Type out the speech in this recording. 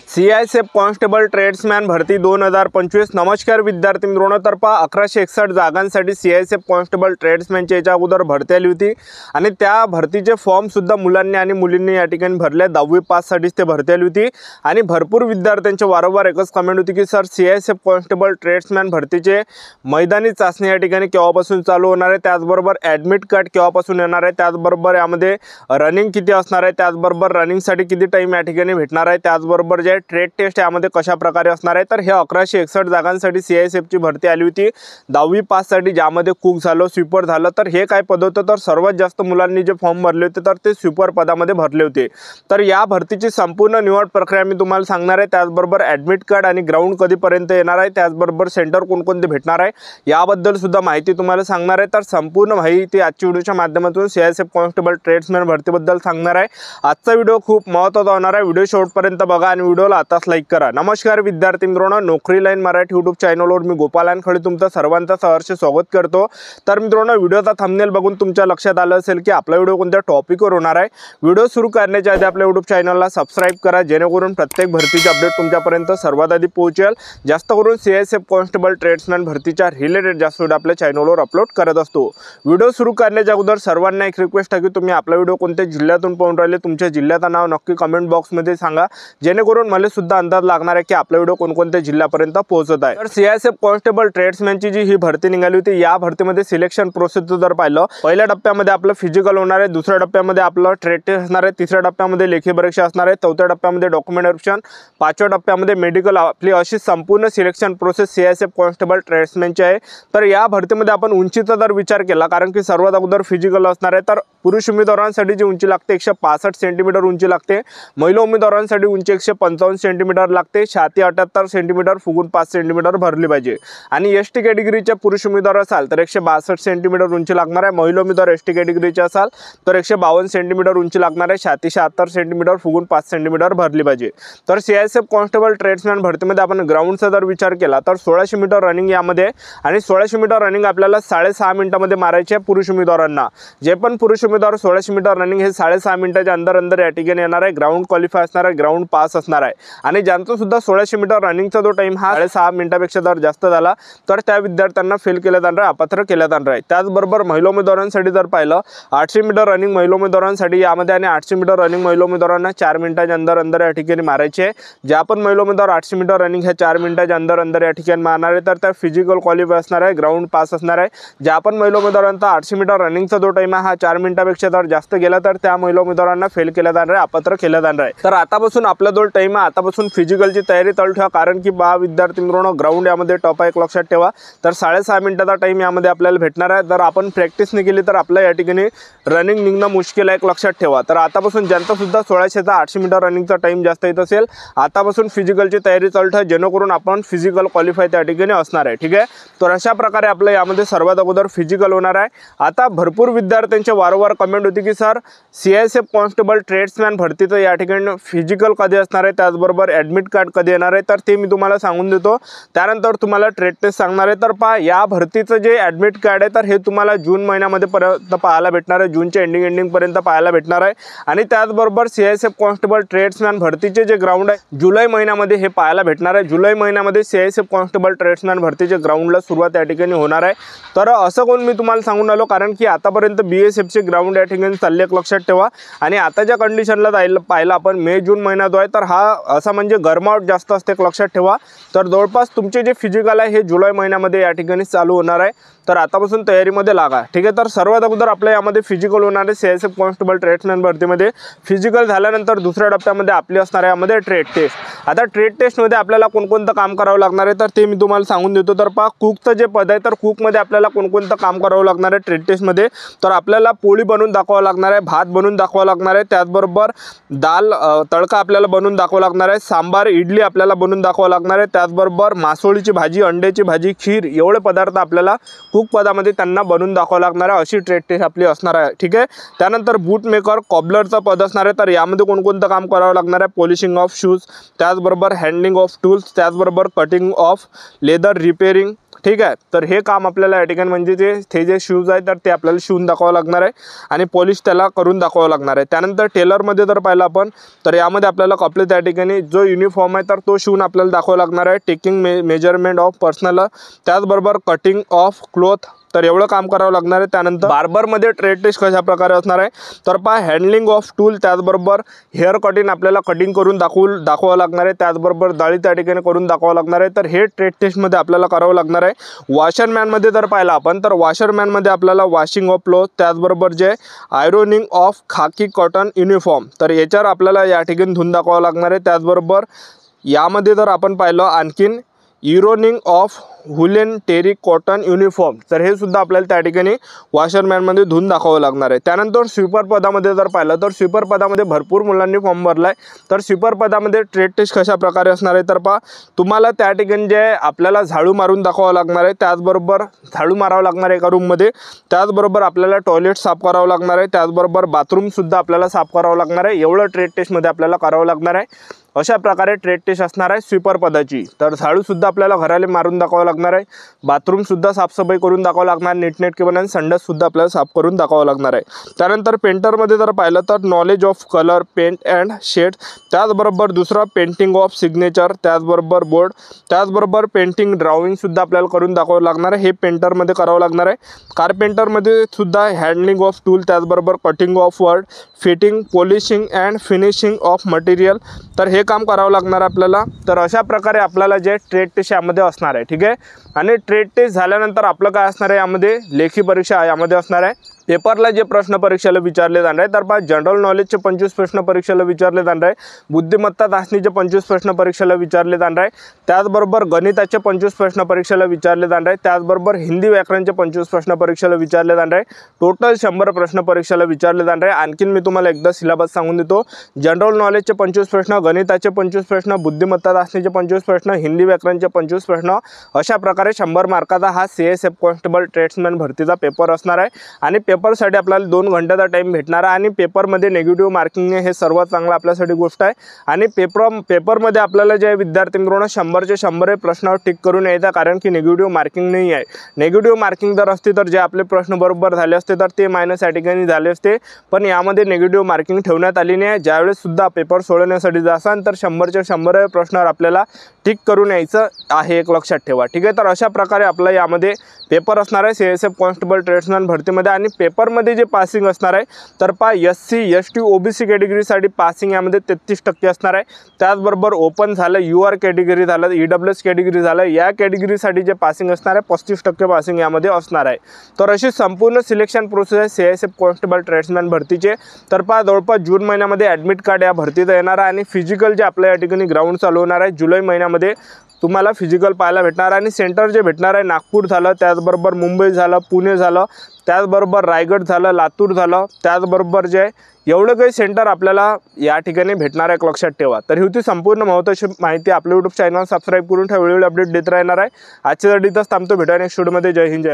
CISF constable ट्रेड्समॅन भरती 2025। नमस्कार विद्यार्थी मित्रांनो, तर 1161 जागांसाठी CISF कॉन्स्टेबल ट्रेड्समॅनच्या याच्या अगोदर भरती आली होती आणि त्या भरतीचे फॉर्म सुद्धा मुलांनी आणि मुलींनी या ठिकाणी भरले। 10वी पास साठी ते भरती आली होती आणि भरपूर विद्यार्थ्यांचे वारंवार एकच कमेंट होती की सर CISF कॉन्स्टेबल ट्रेड्समॅन भरतीचे मैदानी चाचणी या ठिकाणी केव्हापासून चालू होणार आहे, त्याचबरोबर ॲडमिट कार्ड केव्हापासून येणार आहे, त्याचबरोबर यामध्ये रनिंग किती असणार आहे, त्याचबरोबर रनिंगसाठी किती टाइम या ठिकाणी भेटणार आहे, त्याचबरोबर जे ट्रेड टेस्ट यामध्ये कशा प्रकारे असणार आहे। तर हे 1161 जागांसाठी CISF ची भरती आली होती 10वी पास साठी, ज्यामध्ये कुक झालं, स्वीपर झालं। तर हे काय पद होतं, तर सर्वात जास्त मुलांनी जे फॉर्म भरले होते तर ते स्वीपर पदामध्ये भरले होते। तर या भरतीची संपूर्ण निवड प्रक्रिया मी तुम्हाला सांगणार आहे, त्याचबरोबर ॲडमिट कार्ड आणि ग्राउंड कधीपर्यंत येणार आहे, त्याचबरोबर सेंटर कोणकोणते भेटणार आहे याबद्दल सुद्धा माहिती तुम्हाला सांगणार आहे। तर संपूर्ण माहिती आजच्या व्हिडिओच्या माध्यमातून CISF कॉन्स्टेबल ट्रेड्समॅन भरतीबद्दल सांगणार आहे। आजचा व्हिडिओ खूप महत्त्वाचा होणार आहे, व्हिडिओ शेवटपर्यंत बघा आणि व्हिडिओला आताच लाईक करा। नमस्कार विद्यार्थी मित्रांनो, नोकरी लाईन मराठी यूट्यूब चॅनलवर मी गोपाल खळे तुमचं सर्वांचं सहर्ष स्वागत करतो। तर मित्रांनो, व्हिडिओचा थंबनेल बघून तुमच्या लक्षात आलं असेल की आपला व्हिडिओ कोणत्या टॉपिकवर होणार आहे। व्हिडिओ सुरू करण्याच्या आधी आपल्या यूट्यूब चॅनलला सबस्क्राइब करा, जेणेकरून प्रत्येक भरतीचे अपडेट तुमच्यापर्यंत सर्वात आधी पोहोचेल। जास्त करून CISF कॉन्स्टेबल ट्रेड्समॅन भरतीच्या रिलेटेड जास्त व्हिडिओ आपल्या चॅनलवर अपलोड करत असतो। व्हिडिओ सुरू करण्याच्या अगोदर सर्वांना एक रिक्वेस्ट आहे की तुम्ही आपला व्हिडिओ कोणत्या जिल्ह्यातून पाहून राहिले, तुमच्या जिल्ह्याचं नाव नक्की कमेंट बॉक्समध्ये सांगा, जेणेकरून मला सुद्धा अंदाज लागणार आहे की आपला व्हिडिओ कोणकोणत्या जिल्ह्यापर्यंत पोहोचत आहे। तर CISF कॉन्स्टेबल ट्रेड्समॅनची जी ही भरती निघाली होती, या भरतीमध्ये सिलेक्शन प्रोसेसचं जर पाहिलं, पहिल्या टप्प्यामध्ये आपलं फिजिकल होणार आहे, दुसऱ्या टप्प्यामध्ये आपलं ट्रेड टेस्ट असणार आहे, तिसऱ्या टप्प्यामध्ये लेखी परीक्षा असणार आहे, चौथ्या टप्प्यामध्ये डॉक्युमेंट व्हेरिफिकेशन, पाचव्या टप्प्यामध्ये मेडिकल। आपली अशी संपूर्ण सिलेक्शन प्रोसेस CISF कॉन्स्टेबल ट्रेड्समॅनची आहे। तर या भरतीमध्ये आपण उंचीचा जर विचार केला, कारण की सर्वात अगोदर फिजिकल असणार आहे, तर पुरुष उमेदवारांसाठी जी उंची लागते 165 सेंटीमीटर उंची लागते, महिला उमेदवारांसाठी उंची 155 सेंटीमीटर लागते, छाती 78 सेंटीमीटर, फुगून 5 सेंटीमीटर भरली पाहिजे। आणि ST कॅटेगरीच्या पुरुष उमेदवार असाल तर 162 सेंटीमीटर उंची लागणार आहे, महिला उमेदवार ST कॅटेगरीचे असाल तर 152 सेंटीमीटर उंची लागणार आहे, छाती 76 सेंटीमीटर, फुगून 5 सेंटीमीटर भरली पाहिजे। तर CISF कॉन्स्टेबल ट्रेड्समॅन भरतीमध्ये आपण ग्राउंडचा जर विचार केला तर 1600 मीटर रनिंग यामध्ये, आणि 1600 मीटर रनिंग आपल्याला 6.5 मिनिटांमध्ये मारायचे आहे पुरुष उमेदवारांना। जे पण पुरुष उमेदवार 1600 मीटर रनिंग हे 6.5 मिनिटाच्या अंदर या ठिकाणी येणार आहे, ग्राउंड क्वालिफाय असणार आहे, ग्राउंड पास असणार आहे। आणि ज्यांचा सुद्धा 1600 मीटर रनिंगचा जो टाइम हा 6.5 मिनिटापेक्षा जर जास्त झाला तर त्या विद्यार्थ्यांना फेल केलं जाणार आहे, अपात्र केलं जाणार आहे। त्याचबरोबर महिला उमेदवारांसाठी जर पाहिलं, 800 मीटर रनिंग महिला उमेदवारांसाठी यामध्ये आणि 800 मीटर रनिंग महिला उमेदवारांना 4 मिनिटाच्या अंदर या ठिकाणी मारायचे। ज्या पण महिला उमेदवार 800 मीटर रनिंग ह्या 4 मिनिटाच्या अंदर या ठिकाणी मारणार आहे तर त्या फिजिकल क्वालिफाय असणार आहे, ग्राउंड पास असणार आहे। ज्या पण महिला उमेदवारांचा 800 मीटर रनिंगचा जो टाइम आहे हा 4 मिनिटापेक्षा जर जास्त गेला तर त्या महिला उमेदवारांना फेल केलं जाणार आहे, अपात्र केलं जाणार आहे। तर आतापासून आपला जो टाइम आहे, आतापासून फिजिकलची तयारी चालू ठेवा, कारण की विद्यार्थी मित्रांनो, ग्राउंड यामध्ये टॉप आहे, एक लक्षात ठेवा। तर 6.5 मिनिटाचा टाइम यामध्ये आपल्याला भेटणार आहे। जर आपण प्रॅक्टिस नाही केली तर आपल्या या ठिकाणी रनिंग निघणं मुश्किल आहे, एक लक्षात ठेवा। तर आतापासून ज्यांचा सुद्धा 1600चा 800 मीटर रनिंगचा टाइम जास्त येत असेल, आतापासून फिजिकलची तयारी चालू ठेवा, जेणेकरून आपण फिजिकल क्वालिफाय त्या ठिकाणी असणार आहे, ठीक आहे। तर अशा प्रकारे आपलं यामध्ये सर्वात अगोदर फिजिकल होणार आहे। आता भरपूर विद्यार्थ्यांचे वारंवार कमेंट होती की सर CISF कॉन्स्टेबल ट्रेड्समॅन भरतीचं या ठिकाणी फिजिकल कधी असणार आहे, त्याचबरोबर ॲडमिट कार्ड कधी येणार आहे, तर ते मी तुम्हाला सांगून देतो। त्यानंतर तुम्हाला ट्रेड टेस्ट सांगणार आहे। तर पहा, या भरतीचं जे ॲडमिट कार्ड आहे तर हे तुम्हाला जून महिन्यामध्ये पर्यंत पाहायला भेटणार आहे, जूनच्या एंडिंग पर्यंत पाहायला भेटणार आहे। आणि त्याचबरोबर CISF कॉन्स्टेबल ट्रेड्समॅन भरतीचे जे ग्राउंड आहे जुलै महिन्यामध्ये हे पाहायला भेटणार आहे। जुलै महिन्यामध्ये CISF कॉन्स्टेबल ट्रेड्समॅन भरतीचे ग्राउंडला सुरुवात या ठिकाणी होणार आहे। तर असं कोण मी तुम्हाला सांगून आलो, कारण की आतापर्यंत BSFचे ग्राउंड या ठिकाणी चालले, एक लक्षात ठेवा। आणि आताच्या कंडिशनला पाहिलं आपण मे जून महिना जो आहे तर हा असा म्हणजे गरमावट जास्त असते, एक लक्षात ठेवा। तर जवळपास तुमचे जे फिजिकल आहे हे जुलै महिन्यामध्ये या ठिकाणी चालू होणार आहे। तर आतापासून तयारीमध्ये लागा, ठीक आहे। तर सर्वात अगोदर आपल्या यामध्ये फिजिकल होणार आहे CISF कॉन्स्टेबल ट्रेड्समॅन भरतीमध्ये। फिजिकल झाल्यानंतर दुसऱ्या टप्प्यामध्ये आपली असणार आहे यामध्ये ट्रेड टेस्ट। आता ट्रेड टेस्टमध्ये आपल्याला कोणकोणतं काम करावं लागणार आहे तर ते मी तुम्हाला सांगून देतो। तर पहा, कुकचं जे पद आहे तर कुकमध्ये आपल्याला कोणकोणतं काम करावं लागणार आहे ट्रेड टेस्टमध्ये, तर आपल्याला पोळी बनवून दाखवावं लागणार आहे, भात बनवून दाखवावं लागणार आहे, त्याचबरोबर दाल तडका आपल्याला बनवून दाखवावं लागणार आहे, सांबार इडली आपल्याला बनवून दाखवावं लागणार आहे, त्याचबरोबर मासोळीची भाजी, अंड्याची भाजी, खीर एवढे पदार्थ आपल्याला कुक पदामध्ये त्यांना बनवून दाखवावं लागणार आहे। अशी ट्रेड टेस्ट आपली असणार आहे, ठीक आहे। त्यानंतर बूट मेकर कॉबलरचं पद असणार आहे, तर यामध्ये कोणकोणतं काम करावं लागणार आहे, पॉलिशिंग ऑफ शूज, त्याचबरोबर हँडलिंग ऑफ टूल्स, त्याचबरोबर कटिंग ऑफ लेदर, रिपेअरिंग, ठीक आहे। तर हे काम आपल्याला या ठिकाणी म्हणजे ते जे शूज आहे तर ते आपल्याला शिवून दाखवावं लागणार आहे आणि पॉलिश त्याला करून दाखवावं लागणार आहे। त्यानंतर टेलरमध्ये जर पाहिलं आपण तर यामध्ये आपल्याला कपडे त्या ठिकाणी जो युनिफॉर्म आहे तर तो शिवून आपल्याला दाखवावं लागणार आहे। टेकिंग मेजरमेंट ऑफ पर्सनल, त्याचबरोबर कटिंग ऑफ क्लॉथ, तर एवढं काम करावं लागणार आहे। त्यानंतर बार्बरमध्ये ट्रेड टेस्ट कशा प्रकारे असणार आहे तर पहा हँडलिंग ऑफ टूल, त्याचबरोबर हेअर कटिंग आपल्याला कटिंग करून दाखवावं लागणार आहे, त्याचबरोबर दाढी त्या ठिकाणी करून दाखवावं लागणार आहे। तर हे ट्रेड टेस्टमध्ये आपल्याला करावं लागणार आहे। वॉशरमॅनमध्ये जर पाहिलं आपण तर वॉशरमॅनमध्ये आपल्याला वॉशिंग ऑफ क्लॉथ, त्याचबरोबर जे आयरनिंग ऑफ खाकी कॉटन युनिफॉर्म, तर याच्यावर आपल्याला या ठिकाणी धुवून दाखवावं लागणार आहे। त्याचबरोबर यामध्ये जर आपण पाहिलं आणखीन इरोनिंग ऑफ हुलेन टेरी कॉटन युनिफॉर्म, तर हे सुद्धा आपल्याला त्या ठिकाणी वॉशरमॅनमध्ये धुवून दाखवावं लागणार आहे। त्यानंतर स्वीपर पदामध्ये जर पाहिलं तर स्वीपर पदामध्ये भरपूर मुलांनी फॉर्म भरला आहे। तर स्वीपर पदामध्ये ट्रेड टेस्ट कशा प्रकारे असणार आहे तर पहा तुम्हाला त्या ठिकाणी जे आपल्याला झाडू मारून दाखवावं लागणार आहे, त्याचबरोबर झाडू मारावं लागणार आहे एका रूममध्ये, त्याचबरोबर आपल्याला टॉयलेट साफ करावं लागणार आहे, त्याचबरोबर बाथरूमसुद्धा आपल्याला साफ करावं लागणार आहे। एवढं ट्रेड टेस्टमध्ये आपल्याला करावं लागणार आहे। अशा प्रकारे ट्रेड टेस्ट असणार आहे स्वीपर पदाची। तर झाडूसुद्धा आपल्याला घराला मारून दाखवावं लागणार आहे, बाथरूमसुद्धा साफसफाई करून दाखवावं लागणार, नीटनेटकेपणे आणि संडाससुद्धा आपल्याला साफ करून दाखवावं लागणार आहे। त्यानंतर पेंटरमध्ये जर पाहिलं तर knowledge of colour, paint and shade, त्याचबरोबर दुसरं पेंटिंग ऑफ सिग्नेचर, त्याचबरोबर बोर्ड, त्याचबरोबर पेंटिंग ड्रॉइंगसुद्धा आपल्याला करून दाखवावं लागणार आहे। हे पेंटरमध्ये करावं लागणार आहे। कारपेंटरमध्ये सुद्धा हँडलिंग ऑफ टूल, त्याचबरोबर cutting of word, fitting, polishing and finishing of material, तर हे काम करावं लागणार आपल्याला। तर अशा प्रकारे आपल्याला जे ट्रेड टेस्ट यामध्ये असणार आहे, ठीक आहे। आणि ट्रेड टेस्ट झाल्यानंतर आपलं काय असणार आहे यामध्ये लेखी परीक्षा यामध्ये असणार आहे। पेपरला जे प्रश्न परीक्षेला विचारले जाणार आहे तर पहा जनरल नॉलेजचे 25 प्रश्न परीक्षेला विचारले जाणार आहे, बुद्धिमत्ता चाचणीचे 25 प्रश्न परीक्षेला विचारले जाणार आहे, त्याचबरोबर गणिताचे 25 प्रश्न परीक्षेला विचारले जाणार आहे, त्याचबरोबर हिंदी व्याकरणचे 25 प्रश्न परीक्षेला विचारले जाणार आहे। टोटल 100 प्रश्न परीक्षेला विचारले जाणार आहे। आणखीन मी तुम्हाला एकदा सिलेबस सांगून देतो, जनरल नॉलेजचे 25 प्रश्न, गणिताचे 25 प्रश्न, बुद्धिमत्ता चाचणीचे 25 प्रश्न, हिंदी व्याकरणचे 25 प्रश्न, अशा प्रकारे 100 मार्काचा हा CISF कॉन्स्टेबल ट्रेड्समॅन भरतीचा पेपर असणार आहे। आणि पेपरसाठी आपल्याला 2 घंट्याचा टाइम भेटणार आहे आणि पेपरमध्ये नेगेटिव्ह मार्किंग हे सर्वात चांगलं आपल्यासाठी गोष्ट आहे। आणि पेपरमध्ये आपल्याला जे विद्यार्थी मित्रांनो 100चे 100 प्रश्नावर टिक करून यायचा, कारण की नेगेटिव्ह मार्किंग नाही आहे। नेगेटिव्ह मार्किंग जर असते तर जे आपले प्रश्न बरोबर झाले असते तर ते मायनस या ठिकाणी झाले असते, पण यामध्ये नेगेटिव्ह मार्किंग ठेवण्यात आली नाही। ज्यावेळेस सुद्धा पेपर सोडवण्यासाठी जासान तर 100चे 100 प्रश्नावर आपल्याला टिक करून यायचं आहे, एक लक्षात ठेवा, ठीक आहे। तर अशा प्रकारे आपला यामध्ये पेपर असणार आहे CISF कॉन्स्टेबल ट्रेड्समॅन भरतीमध्ये। आणि पेपरमध्ये जे पासिंग असणार आहे तर पहा SC ST OBC कॅटेगरीसाठी पासिंग यामध्ये 33% असणार आहे, त्याचबरोबर ओपन झालं, UR कॅटेगरी झालं, EWS कॅटेगरी झालं, या कॅटेगरीसाठी जे पासिंग असणार आहे 35% पासिंग यामध्ये असणार आहे। तर अशी संपूर्ण सिलेक्शन प्रोसेस CISF कॉन्स्टेबल ट्रेड्समॅन भरतीचे। तर पहा जवळपास जून महिन्यामध्ये ॲडमिट कार्ड या भरतीचं येणार आहे आणि फिजिकल जे आपल्या या ठिकाणी ग्राउंड चालू होणार आहे जुलै महिन्यामध्ये तुम्हाला फिजिकल पाहायला भेटणार आहे। आणि सेंटर जे भेटणार आहे नागपूर झालं, त्याचबरोबर मुंबई झालं, पुणे झालं, त्याचबरोबर रायगड झालं, लातूर झालं, त्याचबरोबर जे एवढं काही सेंटर आपल्याला या ठिकाणी भेटणार आहे, एक लक्षात ठेवा। तर ही होती संपूर्ण महत्त्वाची माहिती। आपल्या YouTube चॅनल सबस्क्राईब करून ठेवा, वेळोवेळी अपडेट देत राहणार आहे। आजच्यासाठी इथंच थांबतो, भेटूया नेक्स्ट व्हिडिओमध्ये। जय हिंद, जय